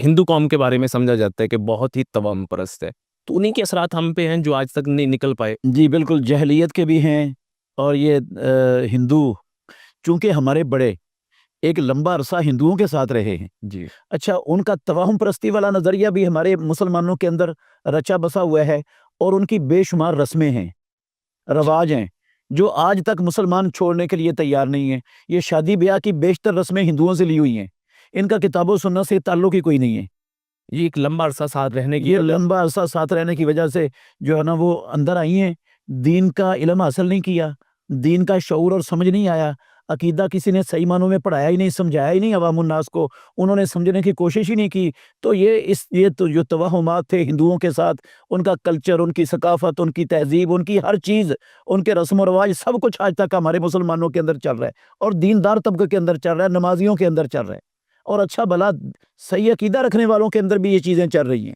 ہندو قوم کے بارے میں سمجھا جاتا ہے کہ بہت ہی توہم پرست ہے، تو انہیں کے اثرات ہم پہ ہیں جو آج تک نہیں نکل پائے۔ جی بالکل، جہلیت کے بھی ہیں، اور یہ ہندو چونکہ ہمارے بڑے ایک لمبا عرصہ ہندوؤں کے ساتھ رہے ہیں، جی اچھا ان کا توہم پرستی والا نظریہ بھی ہمارے مسلمانوں کے اندر رچا بسا ہوا ہے، اور ان کی بے شمار رسمیں ہیں، رواج ہیں جو آج تک مسلمان چھوڑنے کے لیے تیار نہیں ہیں۔ یہ شادی بیاہ کی بیشتر رسمیں ہندوؤں سے لی ہوئی ہیں، ان کا کتاب و سنت سے تعلق ہی کوئی نہیں ہے۔ یہ ایک لمبا عرصہ ساتھ رہنے کی یہ لمبا عرصہ ساتھ رہنے کی وجہ سے جو ہے نا وہ اندر آئی ہیں، دین کا علم حاصل نہیں کیا، دین کا شعور اور سمجھ نہیں آیا، عقیدہ کسی نے صحیح معنوں میں پڑھایا ہی نہیں، سمجھایا ہی نہیں عوام الناس کو، انہوں نے سمجھنے کی کوشش ہی نہیں کی۔ تو یہ تو جو توہمات تھے ہندوؤں کے ساتھ، ان کا کلچر، ان کی ثقافت، ان کی تہذیب، ان کی ہر چیز، ان کے رسم و رواج، سب کچھ آج تک ہمارے مسلمانوں کے اندر چل رہا ہے، اور دیندار طبقے کے اندر چل رہا ہے، نمازیوں کے اندر چل رہا ہے، اور اچھا بھلا صحیح عقیدہ رکھنے والوں کے اندر بھی یہ چیزیں چل رہی ہیں۔